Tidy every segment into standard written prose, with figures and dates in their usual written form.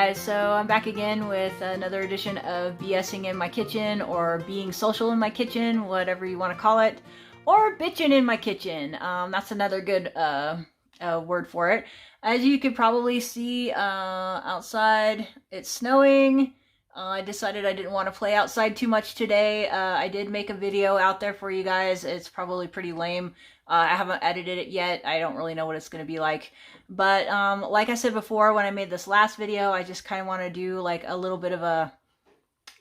guys, so I'm back again with another edition of BSing in my kitchen, or being social in my kitchen, whatever you want to call it, or bitchin' in my kitchen. That's another good word for it. As you could probably see outside, it's snowing. I decided I didn't want to play outside too much today. I did make a video out there for you guys. It's probably pretty lame. I haven't edited it yet. I don't really know what it's going to be like. But like I said before, when I made this last video, I just kind of want to do like a little bit of a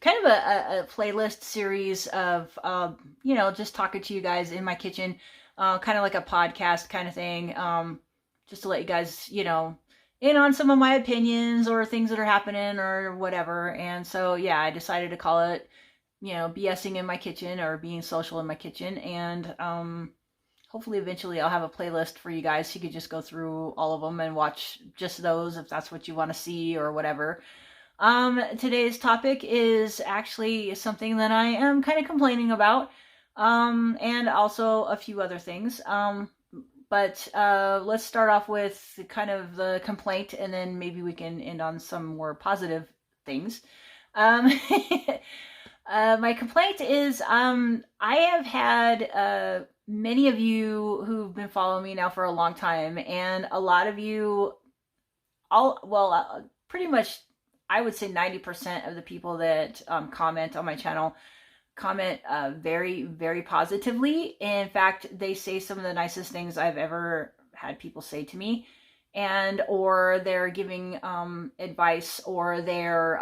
playlist series of, you know, just talking to you guys in my kitchen, kind of like a podcast kind of thing, just to let you guys, you know, in on some of my opinions or things that are happening or whatever. And so, yeah, I decided to call it, you know, BSing in my kitchen, or being social in my kitchen. And hopefully eventually I'll have a playlist for you guys so you could just go through all of them and watch just those if that's what you want to see or whatever. Today's topic is actually something that I am kind of complaining about, and also a few other things. But let's start off with kind of the complaint, and then maybe we can end on some more positive things. My complaint is, I have had many of you who've been following me now for a long time, and a lot of you, pretty much, I would say 90% of the people that comment on my channel comment very, very positively. In fact, they say some of the nicest things I've ever had people say to me, and or they're giving advice, or they're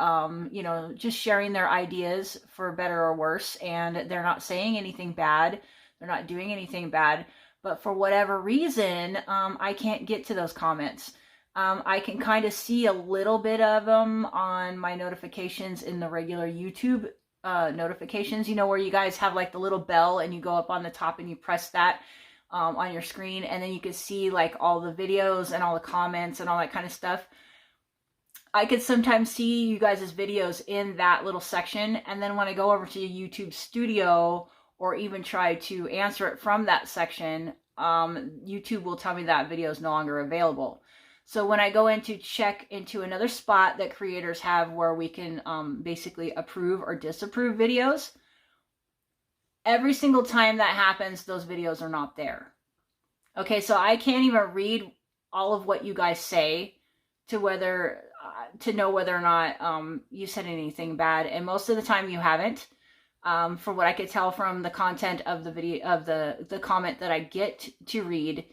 you know, just sharing their ideas for better or worse, and they're not saying anything bad, they're not doing anything bad, but for whatever reason, I can't get to those comments. I can kind of see a little bit of them on my notifications in the regular YouTube notifications, you know, where you guys have like the little bell and you go up on the top and you press that on your screen, and then you can see like all the videos and all the comments and all that kind of stuff. I could sometimes see you guys' videos in that little section, and then when I go over to YouTube Studio or even try to answer it from that section, YouTube will tell me that video is no longer available. So when I go in to check into another spot that creators have where we can basically approve or disapprove videos, every single time that happens, those videos are not there. Okay, so I can't even read all of what you guys say to whether to know whether or not you said anything bad, and most of the time you haven't. From what I could tell from the content of the video, of the comment that I get to read,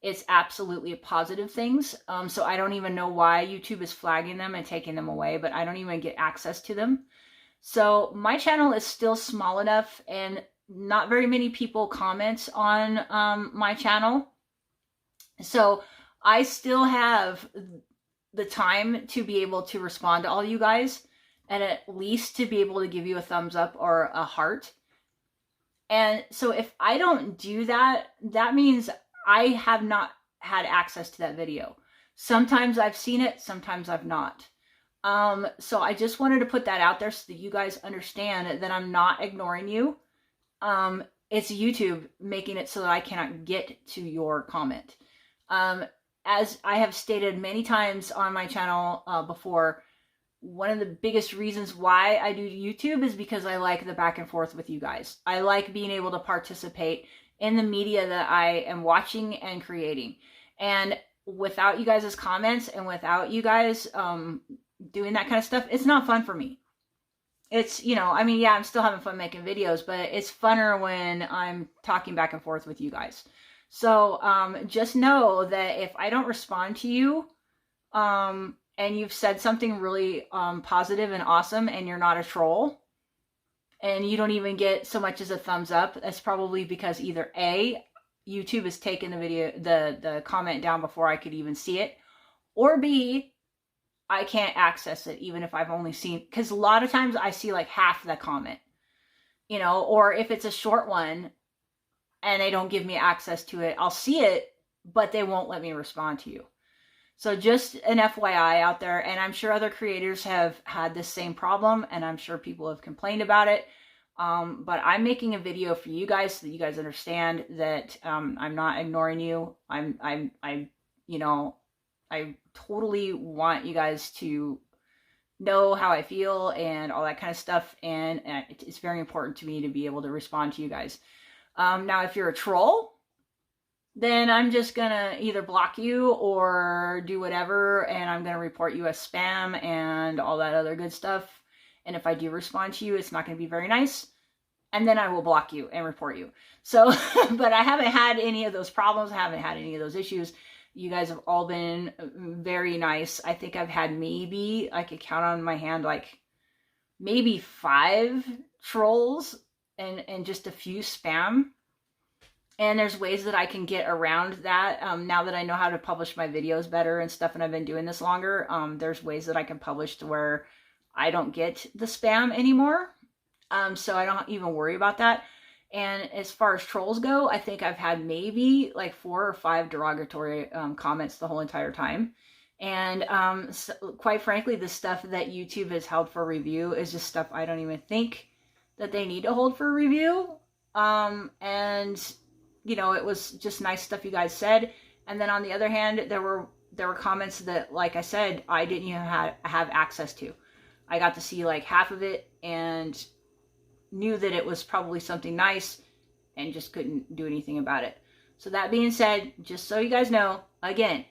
it's absolutely positive things. So I don't even know why YouTube is flagging them and taking them away, but I don't even get access to them. So my channel is still small enough, and not very many people comment on my channel. So I still have the time to be able to respond to all you guys, and at least to be able to give you a thumbs up or a heart. And so if I don't do that, that means I have not had access to that video. Sometimes I've seen it, sometimes I've not. So I just wanted to put that out there so that you guys understand that I'm not ignoring you. It's YouTube making it so that I cannot get to your comment. As I have stated many times on my channel before, one of the biggest reasons why I do YouTube is because I like the back and forth with you guys. I like being able to participate in the media that I am watching and creating. And without you guys' comments and without you guys doing that kind of stuff, it's not fun for me. It's, you know, I mean, yeah, I'm still having fun making videos, but it's funner when I'm talking back and forth with you guys. So just know that if I don't respond to you, and you've said something really positive and awesome, and you're not a troll, and you don't even get so much as a thumbs up, that's probably because either A, YouTube has taken the video, the comment down before I could even see it, or B, I can't access it even if I've only seen, because a lot of times I see like half the comment, you know, or if it's a short one and they don't give me access to it, I'll see it, but they won't let me respond to you. So just an FYI out there, and I'm sure other creators have had this same problem, and I'm sure people have complained about it. But I'm making a video for you guys so that you guys understand that I'm not ignoring you. You know, I totally want you guys to know how I feel and all that kind of stuff. And it's very important to me to be able to respond to you guys. Now, if you're a troll, then I'm just gonna either block you or do whatever, and I'm gonna report you as spam and all that other good stuff. And if I do respond to you, it's not gonna be very nice. And then I will block you and report you. So, but I haven't had any of those problems. I haven't had any of those issues. You guys have all been very nice. I think I've had maybe, I could count on my hand, like maybe 5 trolls and just a few spam. And there's ways that I can get around that. Now that I know how to publish my videos better and stuff, and I've been doing this longer, there's ways that I can publish to where I don't get the spam anymore. So I don't even worry about that. And as far as trolls go, I think I've had maybe like 4 or 5 derogatory comments the whole entire time. And so, quite frankly, the stuff that YouTube has held for review is just stuff I don't even think that they need to hold for review. And you know, it was just nice stuff you guys said. And then on the other hand, there were comments that, like I said, I didn't even have access to. I got to see like half of it and knew that it was probably something nice and just couldn't do anything about it. So that being said, just so you guys know, again,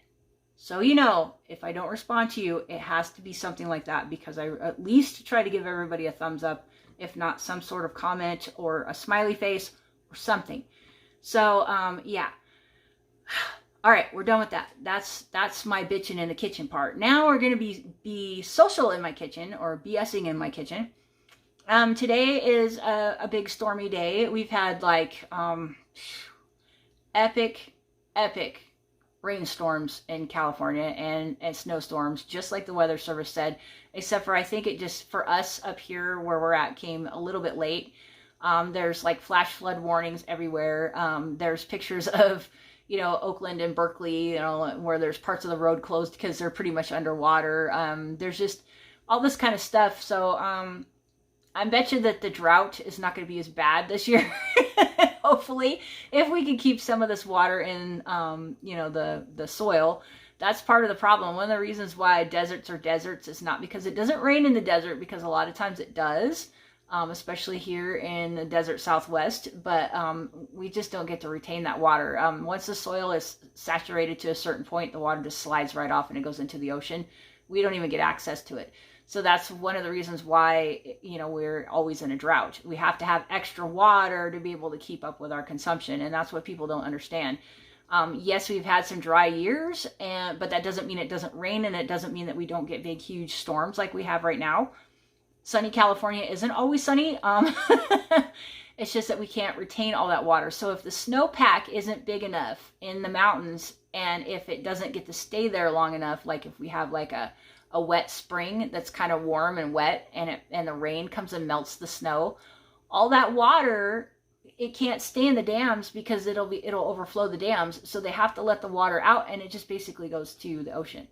so you know, if I don't respond to you, it has to be something like that, because I at least try to give everybody a thumbs up, if not some sort of comment or a smiley face or something. So, yeah. All right, we're done with that. That's my bitching in the kitchen part. Now we're going to be social in my kitchen, or BSing in my kitchen. Today is a big stormy day. We've had like epic rainstorms in California and snowstorms, just like the Weather Service said, except for I think it just, for us up here where we're at, came a little bit late. There's like flash flood warnings everywhere. There's pictures of, you know, Oakland and Berkeley, you know, where there's parts of the road closed because they're pretty much underwater. There's just all this kind of stuff. So I bet you that the drought is not going to be as bad this year. Hopefully, if we can keep some of this water in, you know, the soil. That's part of the problem. One of the reasons why deserts are deserts is not because it doesn't rain in the desert, because a lot of times it does. Especially here in the desert Southwest, but we just don't get to retain that water. Once the soil is saturated to a certain point, the water just slides right off and it goes into the ocean. We don't even get access to it. So that's one of the reasons why, you know, we're always in a drought. We have to have extra water to be able to keep up with our consumption, and that's what people don't understand. Yes, we've had some dry years, but that doesn't mean it doesn't rain, and it doesn't mean that we don't get big, huge storms like we have right now. Sunny California isn't always sunny. It's just that we can't retain all that water. So if the snowpack isn't big enough in the mountains, and if it doesn't get to stay there long enough, like if we have like a wet spring that's kind of warm and wet, and the rain comes and melts the snow, all that water, it can't stay in the dams because it'll overflow the dams. So they have to let the water out, and it just basically goes to the ocean.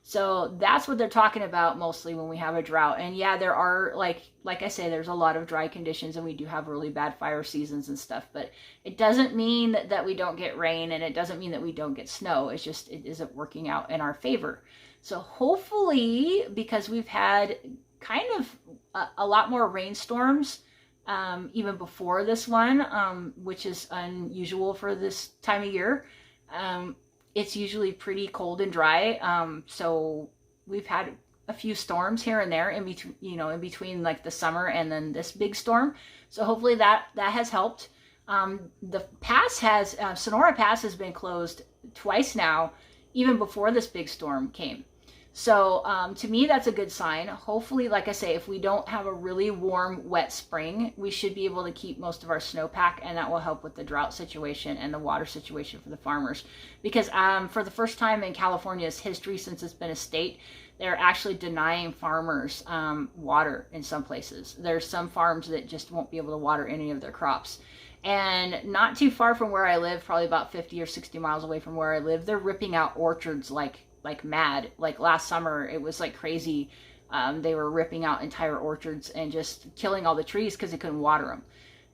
So that's what they're talking about mostly when we have a drought. And yeah, there are, like I say, there's a lot of dry conditions, and we do have really bad fire seasons and stuff, but it doesn't mean that we don't get rain, and it doesn't mean that we don't get snow. It's just, it isn't working out in our favor. So hopefully, because we've had kind of a lot more rainstorms, even before this one, which is unusual for this time of year. It's usually pretty cold and dry. So we've had a few storms here and there in between, you know, in between like the summer and then this big storm. So hopefully that has helped. The pass has, Sonora Pass has been closed twice now, even before this big storm came. So to me, that's a good sign. Hopefully, like I say, if we don't have a really warm, wet spring, we should be able to keep most of our snowpack, and that will help with the drought situation and the water situation for the farmers. Because for the first time in California's history since it's been a state, they're actually denying farmers water in some places. There's some farms that just won't be able to water any of their crops. And not too far from where I live, probably about 50 or 60 miles away from where I live, they're ripping out orchards like mad. Like last summer, it was like crazy. They were ripping out entire orchards and just killing all the trees because they couldn't water them,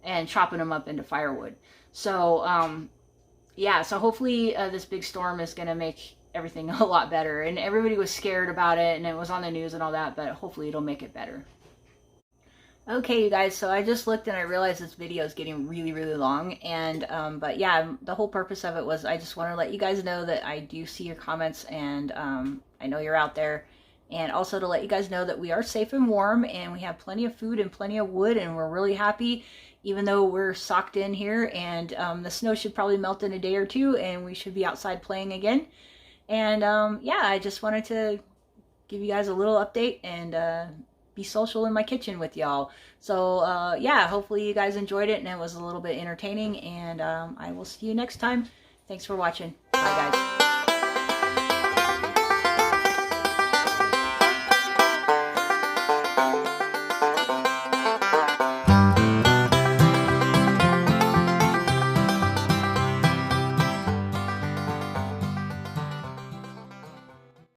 and chopping them up into firewood. So yeah, so hopefully this big storm is going to make everything a lot better. And everybody was scared about it, and it was on the news and all that, but hopefully it'll make it better. Okay, you guys, so I just looked and I realized this video is getting really, really long. And, but yeah, the whole purpose of it was I just want to let you guys know that I do see your comments, and I know you're out there. And also to let you guys know that we are safe and warm, and we have plenty of food and plenty of wood, and we're really happy, even though we're socked in here. And the snow should probably melt in a day or two, and we should be outside playing again. And yeah, I just wanted to give you guys a little update and be social in my kitchen with y'all. So yeah, hopefully you guys enjoyed it and it was a little bit entertaining, and I will see you next time. Thanks for watching. Bye guys.